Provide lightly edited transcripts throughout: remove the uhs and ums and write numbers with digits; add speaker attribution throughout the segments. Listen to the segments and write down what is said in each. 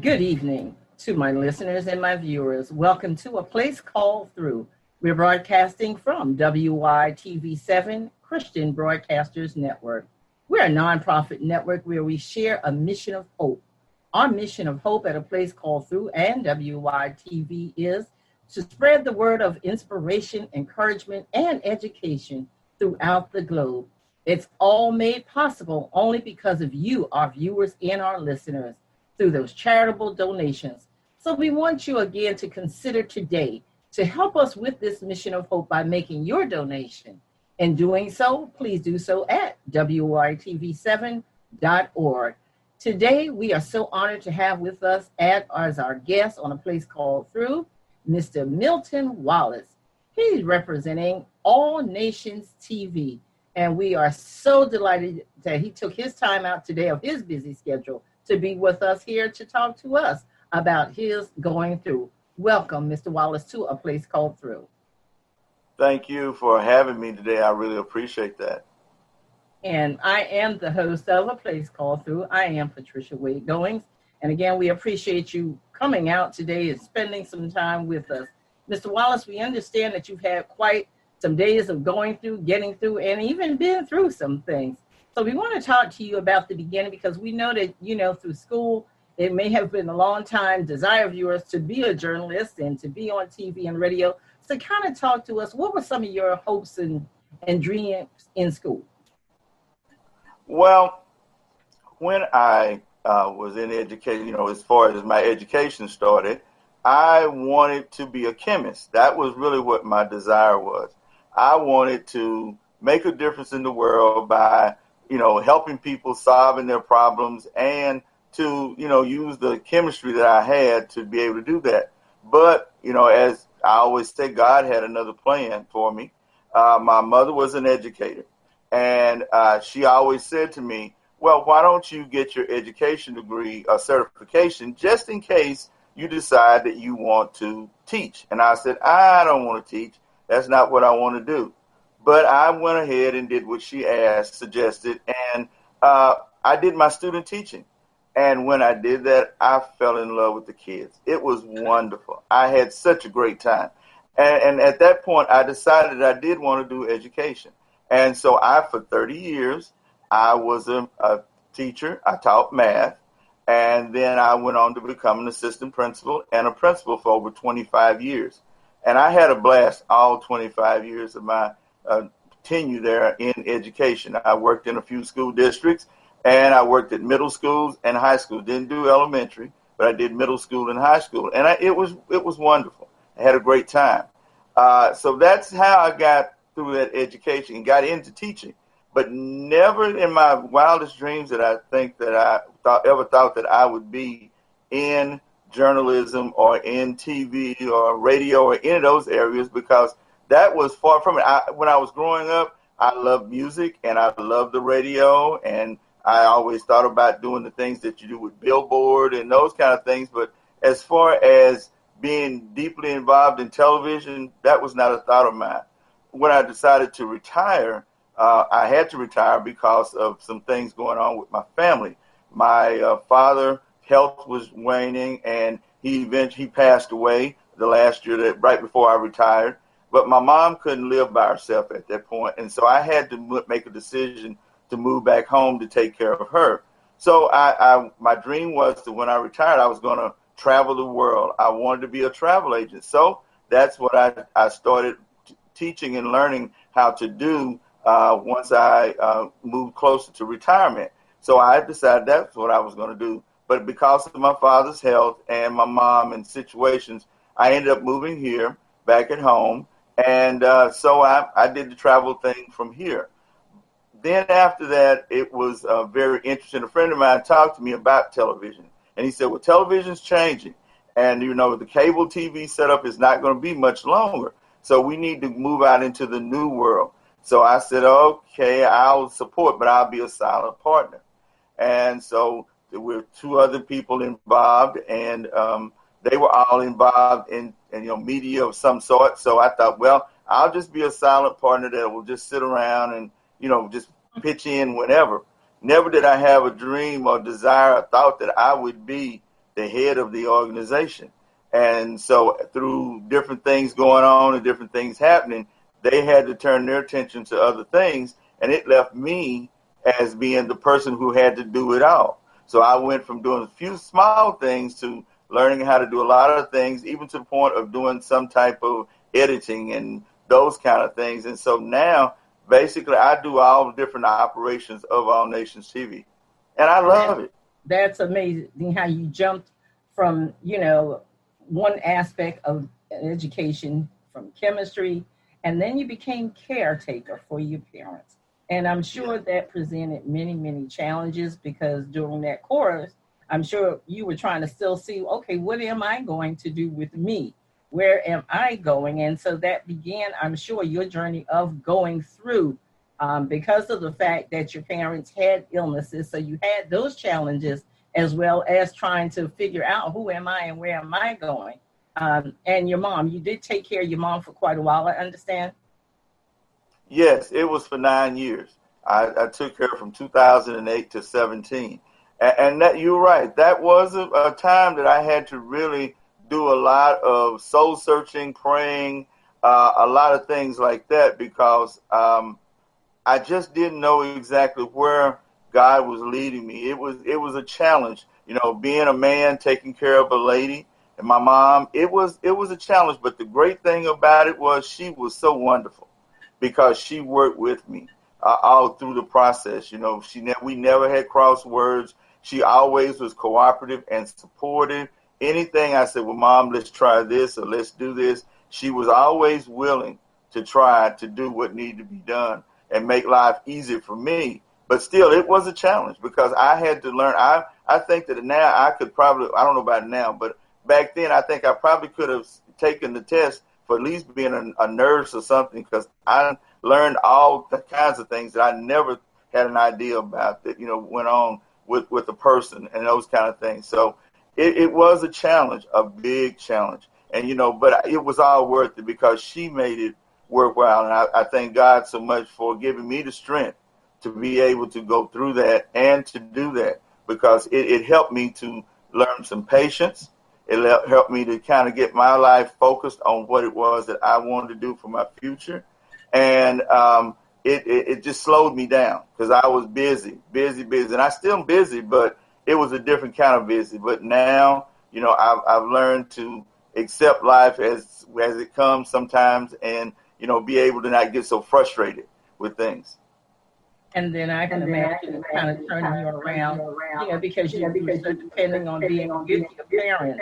Speaker 1: Good evening to my listeners and my viewers. Welcome to A Place Called Through. We're broadcasting from WYTV7 Christian Broadcasters Network. We're a nonprofit network where we share a mission of hope. Our mission of hope at A Place Called Through and WYTV is to spread the word of inspiration, encouragement, and education throughout the globe. It's all made possible only because of you, our viewers and our listeners, through those charitable donations. So we want you again to consider today to help us with this mission of hope by making your donation. In doing so, please do so at WYTV7.org. Today, we are so honored to have with us as our guest on A Place Called Through, Mr. Milton Wallace. He's representing All Nations TV, and we are so delighted that he took his time out today of his busy schedule to be with us here to talk to us about his going through. Welcome, Mr. Wallace, to A Place Called Through.
Speaker 2: Thank you for having me today. I really appreciate that.
Speaker 1: And I am the host of A Place Called Through. I am Patricia Wade Goings. And again, we appreciate you coming out today and spending some time with us. Mr. Wallace, we understand that you've had quite some days of going through, getting through, and even been through some things. So we want to talk to you about the beginning because we know that, through school, it may have been a long time desire of yours to be a journalist and to be on TV and radio. So kind of talk to us, what were some of your hopes and dreams in school?
Speaker 2: Well, when I was in education, as far as my education started, I wanted to be a chemist. That was really what my desire was. I wanted to make a difference in the world by helping people solving their problems and to, use the chemistry that I had to be able to do that. But, as I always say, God had another plan for me. My mother was an educator, and she always said to me, well, why don't you get your education degree or certification just in case you decide that you want to teach? And I said, I don't want to teach. That's not what I want to do. But I went ahead and did what she suggested, and I did my student teaching. And when I did that, I fell in love with the kids. It was wonderful. I had such a great time. And at that point, I decided I did want to do education. And so for 30 years, I was a teacher. I taught math. And then I went on to become an assistant principal and a principal for over 25 years. And I had a blast all 25 years of my tenure there in education. I worked in a few school districts, and I worked at middle schools and high schools. Didn't do elementary, but I did middle school and high school, and it was wonderful. I had a great time. So that's how I got through that education and got into teaching. But never in my wildest dreams that I think that I ever thought that I would be in journalism or in TV or radio or any of those areas, because that was far from it. When I was growing up, I loved music and I loved the radio, and I always thought about doing the things that you do with Billboard and those kind of things. But as far as being deeply involved in television, that was not a thought of mine. When I decided to retire, I had to retire because of some things going on with my family. My father health was waning, and he passed away the last year, right before I retired. But my mom couldn't live by herself at that point, and so I had to make a decision to move back home to take care of her. So my dream was that when I retired, I was going to travel the world. I wanted to be a travel agent. So that's what I started teaching and learning how to do once I moved closer to retirement. So I decided that's what I was going to do. But because of my father's health and my mom and situations, I ended up moving here back at home. And so I did the travel thing from here. Then after that, it was very interesting. A friend of mine talked to me about television. And he said, well, television's changing. And, the cable TV setup is not going to be much longer. So we need to move out into the new world. So I said, okay, I'll support, but I'll be a silent partner. And so there were two other people involved, and they were all involved in media of some sort. So I thought, well, I'll just be a silent partner that will just sit around and, just pitch in whenever. Never did I have a dream or desire or thought that I would be the head of the organization. And so through different things going on and different things happening, they had to turn their attention to other things. And it left me as being the person who had to do it all. So I went from doing a few small things to learning how to do a lot of things, even to the point of doing some type of editing and those kind of things. And so now, basically, I do all the different operations of All Nations TV. And I love it.
Speaker 1: That's amazing how you jumped from, one aspect of education from chemistry, and then you became caretaker for your parents. And I'm sure that presented many, many challenges, because during that course, I'm sure you were trying to still see, okay, what am I going to do with me? Where am I going? And so that began, I'm sure, your journey of going through, because of the fact that your parents had illnesses. So you had those challenges, as well as trying to figure out who am I and where am I going? And your mom, you did take care of your mom for quite a while, I understand?
Speaker 2: Yes, it was for 9 years. I took her from 2008 to 17. And that, you're right, that was a time that I had to really do a lot of soul searching, praying, a lot of things like that, because I just didn't know exactly where God was leading me. It was a challenge, being a man, taking care of a lady and my mom. It was a challenge, but the great thing about it was she was so wonderful, because she worked with me all through the process. We never had cross words. She always was cooperative and supportive. Anything I said, well, Mom, let's try this or let's do this, she was always willing to try to do what needed to be done and make life easier for me. But still, it was a challenge, because I had to learn. I think that now I could probably, I don't know about now, but back then I think I probably could have taken the test for at least being a nurse or something, because I learned all the kinds of things that I never had an idea about that, went on with a person and those kind of things. So it was a challenge, a big challenge. And, but it was all worth it, because she made it worthwhile. And I thank God so much for giving me the strength to be able to go through that and to do that, because it helped me to learn some patience. It helped me to kind of get my life focused on what it was that I wanted to do for my future. And it just slowed me down, because I was busy. And I still am busy, but it was a different kind of busy. But now, I've learned to accept life as it comes sometimes, and, be able to not get so frustrated with things.
Speaker 1: And then I can imagine it kind of turning you around, because you're so depending on being with your parents.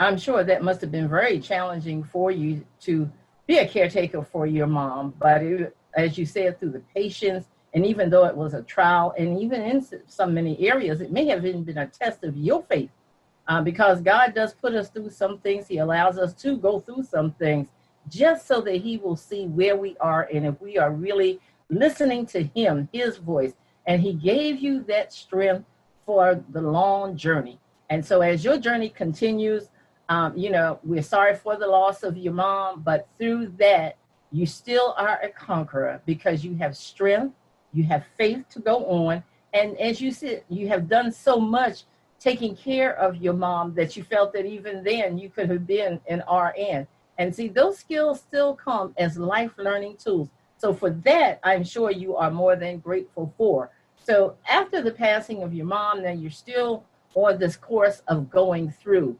Speaker 1: I'm sure that must have been very challenging for you to be a caretaker for your mom. But as you said, through the patience, and even though it was a trial, and even in some many areas, it may have even been a test of your faith, because God does put us through some things. He allows us to go through some things just so that he will see where we are and if we are really listening to him, his voice. And he gave you that strength for the long journey. And so as your journey continues, we're sorry for the loss of your mom, but through that, you still are a conqueror, because you have strength, you have faith to go on. And as you said, you have done so much taking care of your mom that you felt that even then you could have been an RN. And see, those skills still come as life learning tools. So for that, I'm sure you are more than grateful for. So after the passing of your mom, now you're still on this course of going through.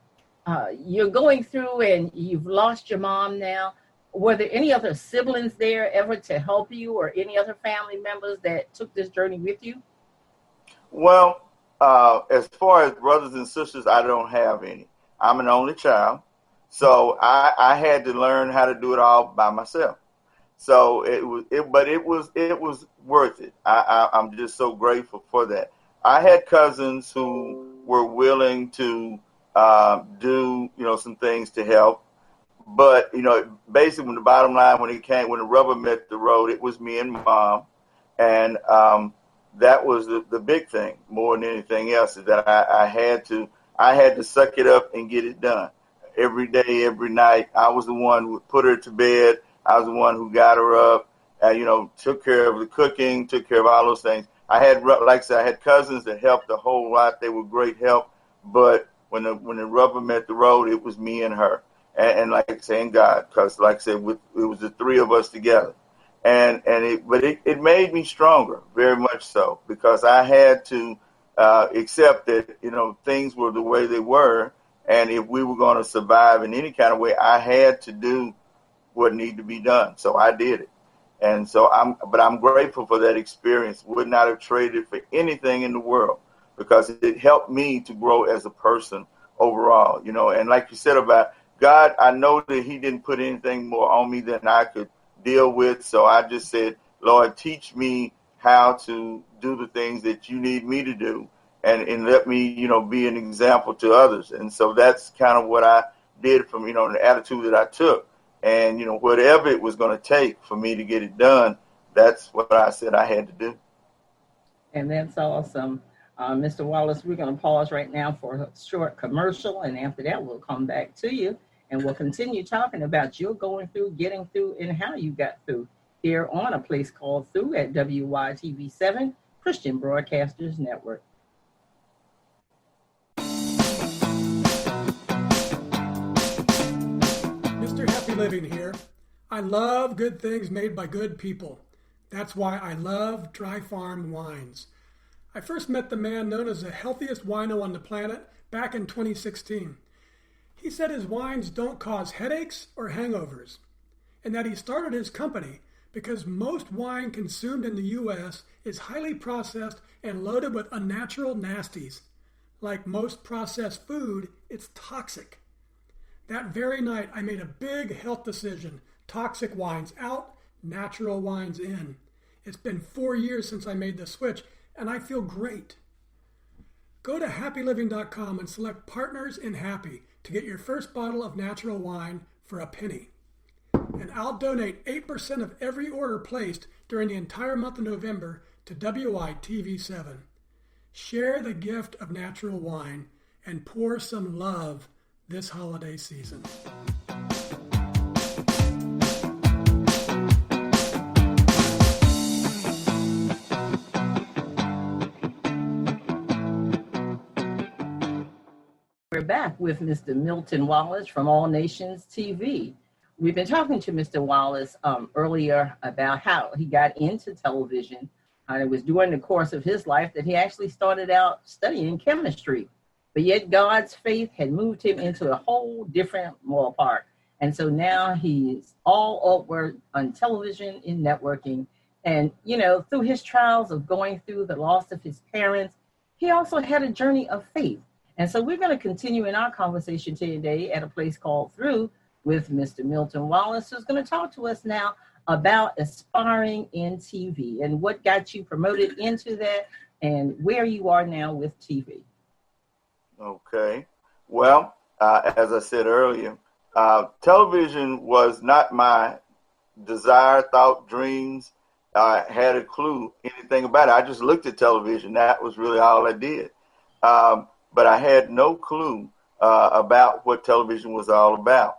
Speaker 1: You're going through and you've lost your mom now. Were there any other siblings there ever to help you, or any other family members that took this journey with you?
Speaker 2: Well, as far as brothers and sisters, I don't have any. I'm an only child. So I had to learn how to do it all by myself. So it was worth it. I'm just so grateful for that. I had cousins who were willing to do, some things to help. But, basically when the bottom line, when the rubber met the road, it was me and Mom. And that was the big thing more than anything else, is that I had to suck it up and get it done. Every day, every night, I was the one who put her to bed. I was the one who got her up, took care of the cooking, took care of all those things. I had, like I said, I had cousins that helped a whole lot. They were great help. but when the rubber met the road, it was me and her, and like I say, and God, because like I said, it was the three of us together, but it made me stronger, very much so, because I had to accept that things were the way they were, and if we were going to survive in any kind of way, I had to do what needed to be done. So I did it. And so I'm grateful for that experience. Would not have traded for anything in the world, because it helped me to grow as a person overall, and like you said about God, I know that he didn't put anything more on me than I could deal with. So I just said, Lord, teach me how to do the things that you need me to do, and let me, be an example to others. And so that's kind of what I did from, the attitude that I took. And, whatever it was going to take for me to get it done, that's what I said I had to do.
Speaker 1: And that's awesome. Mr. Wallace, we're going to pause right now for a short commercial. And after that, we'll come back to you and we'll continue talking about you going through, getting through, and how you got through here on A Place Called Through at WYTV7, Christian Broadcasters Network.
Speaker 3: Mr. Happy Living here. I love good things made by good people. That's why I love Dry Farm Wines. I first met the man known as the healthiest wino on the planet back in 2016. He said his wines don't cause headaches or hangovers, and that he started his company because most wine consumed in the U.S. is highly processed and loaded with unnatural nasties. Like most processed food, it's toxic. That very night, I made a big health decision. Toxic wines out, natural wines in. It's been 4 years since I made the switch, and I feel great. Go to happyliving.com and select Partners in Happy to get your first bottle of natural wine for a penny. And I'll donate 8% of every order placed during the entire month of November to WITV7. Share the gift of natural wine and pour some love this holiday season.
Speaker 1: We're back with Mr. Milton Wallace from All Nations TV. We've been talking to Mr. Wallace earlier about how he got into television. It was during the course of his life that he actually started out studying chemistry. But yet God's faith had moved him into a whole different ballpark. And so now he's all over on television, in networking. And, through his trials of going through the loss of his parents, he also had a journey of faith. And so we're going to continue in our conversation today at A Place Called Through with Mr. Milton Wallace, who's going to talk to us now about aspiring in TV and what got you promoted into that and where you are now with TV.
Speaker 2: Okay. Well, as I said earlier, television was not my desire, thought, dreams. I had a clue anything about it. I just looked at television. That was really all I did. But I had no clue about what television was all about.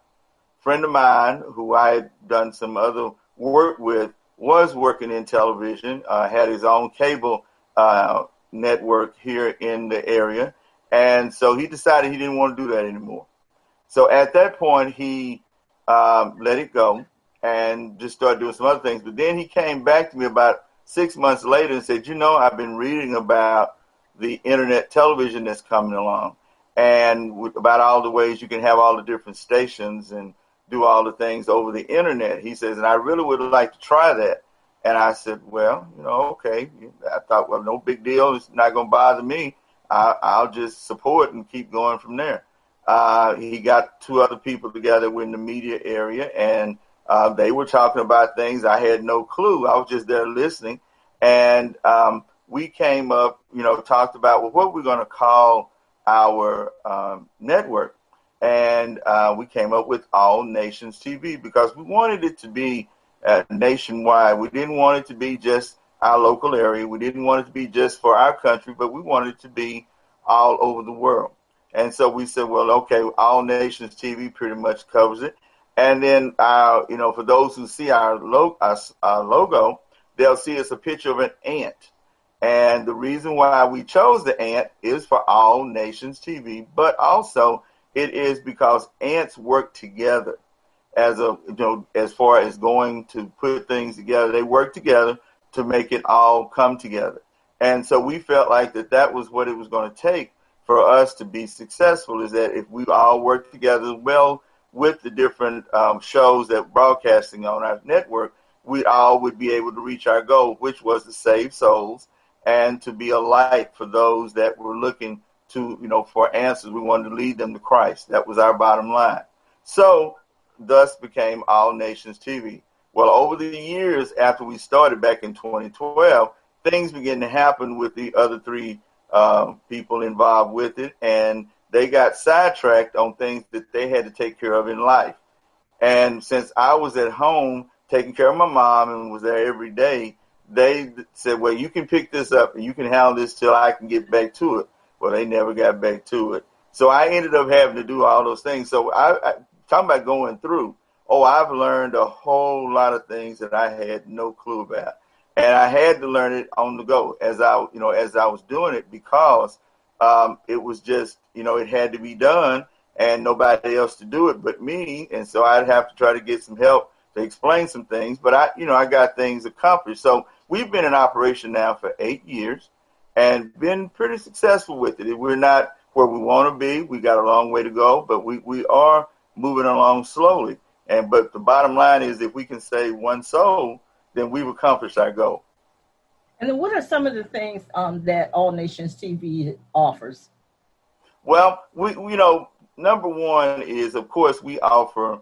Speaker 2: A friend of mine who I had done some other work with was working in television, had his own cable network here in the area. And so he decided he didn't want to do that anymore. So at that point, he let it go and just started doing some other things. But then he came back to me about 6 months later and said, I've been reading about the internet television that's coming along and about all the ways you can have all the different stations and do all the things over the internet. He says, and I really would like to try that. And I said, well, okay. I thought, well, no big deal. It's not going to bother me. I'll just support and keep going from there. He got two other people together in the media area, and they were talking about things I had no clue. I was just there listening. And we came up, talked about, well, what we're going to call our network. And we came up with All Nations TV because we wanted it to be nationwide. We didn't want it to be just our local area. We didn't want it to be just for our country, but we wanted it to be all over the world. And so we said, well, okay, All Nations TV pretty much covers it. And then, for those who see our logo, they'll see it's a picture of an ant. And the reason why we chose the Ant is for All Nations TV, but also it is because ants work together as far as going to put things together. They work together to make it all come together. And so we felt like that was what it was going to take for us to be successful, is that if we all work together well with the different shows that broadcasting on our network, we all would be able to reach our goal, which was to save souls and to be a light for those that were looking to, for answers. We wanted to lead them to Christ. That was our bottom line. So thus became All Nations TV. Well, over the years after we started back in 2012, things began to happen with the other three people involved with it, and they got sidetracked on things that they had to take care of in life. And since I was at home taking care of my mom and was there every day, they said, well, you can pick this up and you can handle this till I can get back to it. Well, they never got back to it. So I ended up having to do all those things. So I talking about going through, I've learned a whole lot of things that I had no clue about. And I had to learn it on the go as I was doing it, because it was just, it had to be done and nobody else to do it but me. And so I'd have to try to get some help to explain some things. But I got things accomplished. So we've been in operation now for 8 years and been pretty successful with it. We're not where we want to be. We got a long way to go, but we are moving along slowly. But the bottom line is, if we can save one soul, then we've accomplished our goal.
Speaker 1: And then what are some of the things that All Nations TV offers?
Speaker 2: Well, we number one is, of course, we offer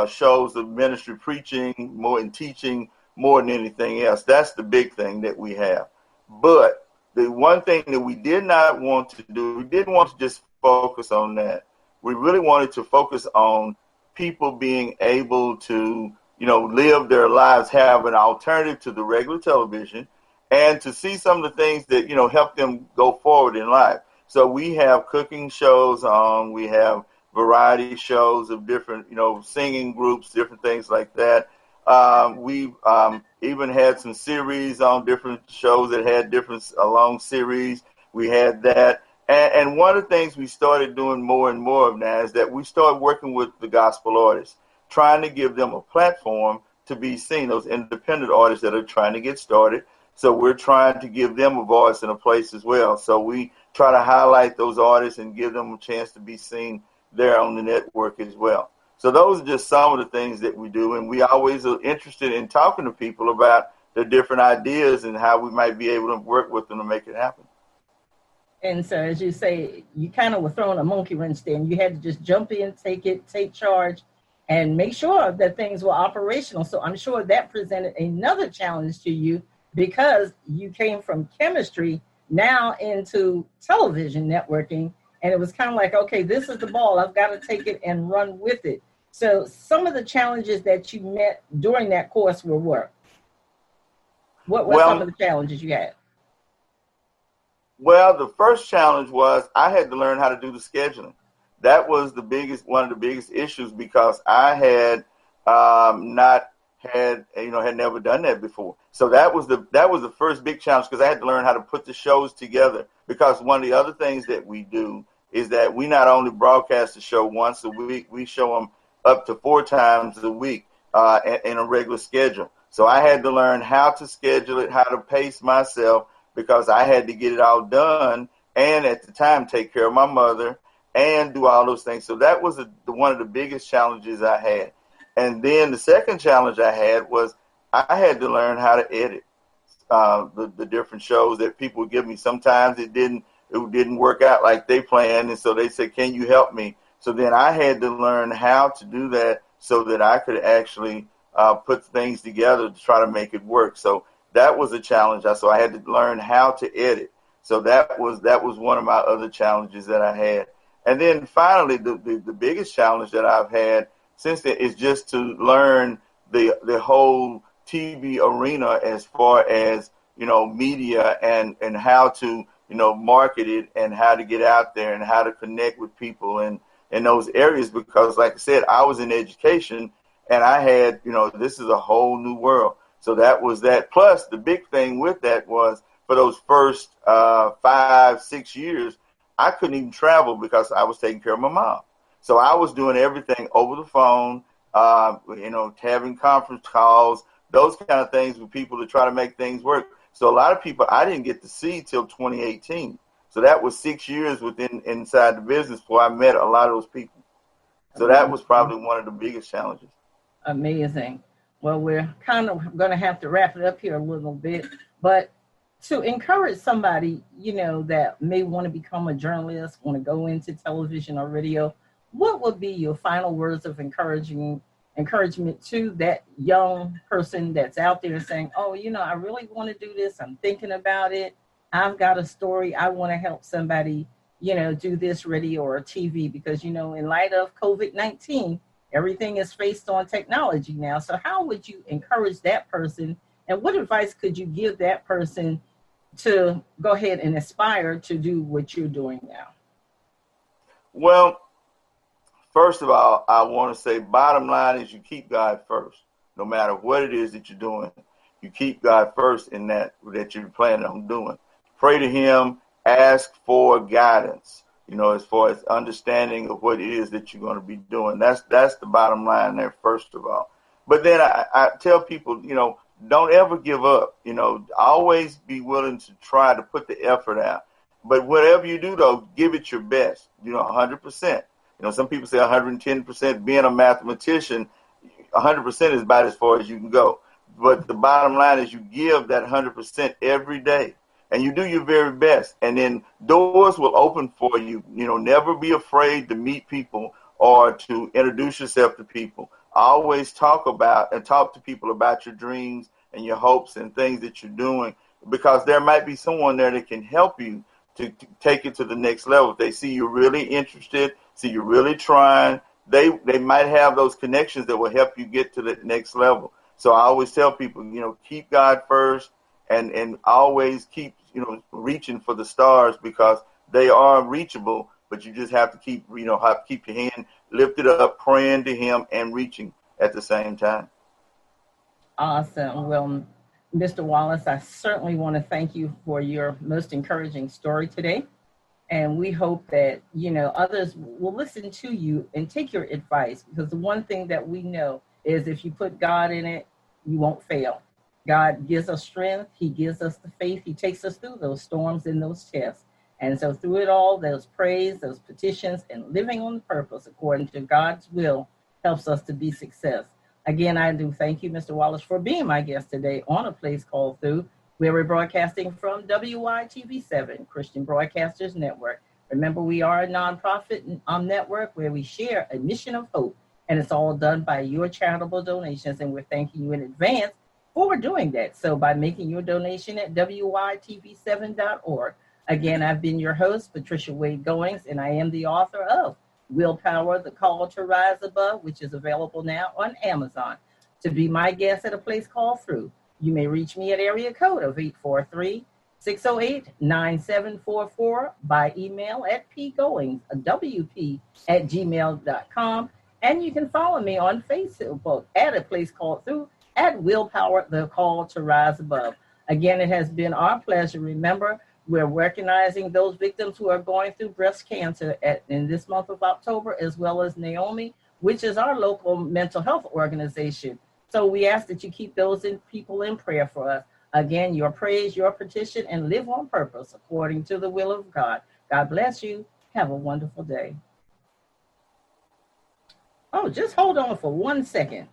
Speaker 2: shows of ministry preaching more and teaching more than anything else. That's the big thing that we have. But the one thing that we did not want to do, we didn't want to just focus on that. We really wanted to focus on people being able to, live their lives, have an alternative to the regular television, and to see some of the things that, help them go forward in life. So we have cooking shows on, we have variety shows of different, singing groups, different things like that. We've even had some series on different shows that had different long series. We had that. And one of the things we started doing more and more of now is that we started working with the gospel artists, trying to give them a platform to be seen, those independent artists that are trying to get started. So we're trying to give them a voice and a place as well. So we try to highlight those artists and give them a chance to be seen there on the network as well. So those are just some of the things that we do. And we always are interested in talking to people about the different ideas and how we might be able to work with them to make it happen.
Speaker 1: And so, as you say, you kind of were throwing a monkey wrench there, and you had to just jump in, take charge, and make sure that things were operational. So I'm sure that presented another challenge to you, because you came from chemistry now into television networking, and it was kind of like, okay, this is the ball. I've got to take it and run with it. So some of the challenges that you met during that course were what? What were some of the challenges you had?
Speaker 2: Well, the first challenge was I had to learn how to do the scheduling. That was one of the biggest issues, because I had had never done that before. So that was the first big challenge, because I had to learn how to put the shows together. Because one of the other things that we do is that we not only broadcast the show once a week, we show them up to 4 times a week in a regular schedule. So I had to learn how to schedule it, how to pace myself, because I had to get it all done, and at the time take care of my mother and do all those things. So that was one of the biggest challenges I had. And then the second challenge I had was I had to learn how to edit the different shows that people would give me. Sometimes it didn't work out like they planned, and so they said, can you help me? So then I had to learn how to do that so that I could actually put things together to try to make it work. So that was a challenge. So I had to learn how to edit. So that was one of my other challenges that I had. And then finally, the biggest challenge that I've had since then is just to learn the whole TV arena, as far as, media and how to, market it, and how to get out there and how to connect with people in those areas. Because like I said, I was in education, and I had, this is a whole new world. So that was that. Plus, the big thing with that was, for those first 5-6 years, I couldn't even travel because I was taking care of my mom. So I was doing everything over the phone, having conference calls, those kind of things with people to try to make things work. So a lot of people I didn't get to see till 2018. So that was 6 years inside the business before I met a lot of those people. So that was probably one of the biggest challenges.
Speaker 1: Amazing. Well, we're kind of going to have to wrap it up here a little bit, but to encourage somebody, that may want to become a journalist, want to go into television or radio, what would be your final words of encouragement to that young person that's out there saying, oh, I really want to do this. I'm thinking about it. I've got a story. I want to help somebody, do this radio or TV because, in light of COVID-19, everything is based on technology now. So how would you encourage that person? And what advice could you give that person to go ahead and aspire to do what you're doing now?
Speaker 2: Well, first of all, I want to say bottom line is you keep God first. No matter what it is that you're doing, you keep God first in that you're planning on doing. Pray to him, ask for guidance, as far as understanding of what it is that you're going to be doing. That's the bottom line there, first of all. But then I tell people, don't ever give up. Always be willing to try to put the effort out. But whatever you do, though, give it your best, 100%. Some people say 110%. Being a mathematician, 100% is about as far as you can go. But the bottom line is you give that 100% every day. And you do your very best. And then doors will open for you. Never be afraid to meet people or to introduce yourself to people. Always talk to people about your dreams and your hopes and things that you're doing, because there might be someone there that can help you to take it to the next level. If they see you're really interested, see you're really trying, they might have those connections that will help you get to the next level. So I always tell people, keep God first and always keep, reaching for the stars, because they are reachable, but you just have to keep your hand lifted up, praying to him and reaching at the same time.
Speaker 1: Awesome. Well, Mr. Wallace, I certainly want to thank you for your most encouraging story today. And we hope that, others will listen to you and take your advice, because the one thing that we know is if you put God in it, you won't fail. God gives us strength. He gives us the faith. He takes us through those storms and those tests. And so through it all, those praise, those petitions, and living on purpose according to God's will helps us to be success. Again, I do thank you, Mr. Wallace, for being my guest today on A Place Called Through, where we're broadcasting from WYTV7, Christian Broadcasters Network. Remember, we are a nonprofit network where we share a mission of hope, and it's all done by your charitable donations, and we're thanking you in advance for doing that. So by making your donation at WYTV7.org. Again, I've been your host, Patricia Wade Goings, and I am the author of Willpower, The Call to Rise Above, which is available now on Amazon. To be my guest at A Place Called Through, you may reach me at area code of 843-608-9744 by email at pgoings@gmail.com. And you can follow me on Facebook at A Place Called Through, at Willpower, The Call to Rise Above. Again, it has been our pleasure. Remember, we're recognizing those victims who are going through breast cancer in this month of October, as well as Naomi, which is our local mental health organization. So we ask that you keep those people in prayer for us. Again, your praise, your petition, and live on purpose according to the will of God. God bless you. Have a wonderful day. Oh, just hold on for 1 second.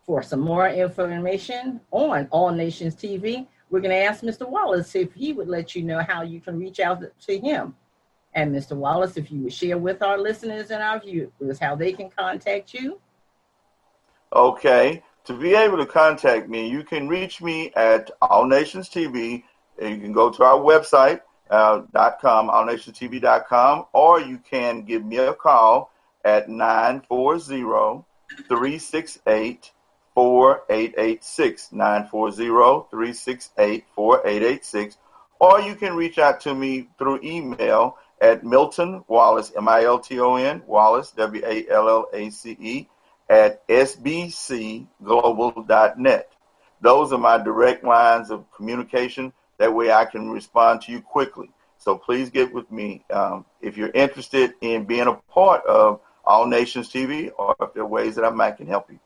Speaker 1: For some more information on All Nations TV, we're going to ask Mr. Wallace if he would let you know how you can reach out to him. And Mr. Wallace, if you would share with our listeners and our viewers how they can contact you.
Speaker 2: Okay. To be able to contact me, you can reach me at All Nations TV. You can go to our website, .com, allnationstv.com, or you can give me a call at 940-368-4886, 940-368-4886, or you can reach out to me through email at Milton Wallace, Milton Wallace, WALLACE, at sbcglobal.net. Those are my direct lines of communication. That way I can respond to you quickly. So please get with me if you're interested in being a part of All Nations TV, or if there are ways that I can help you.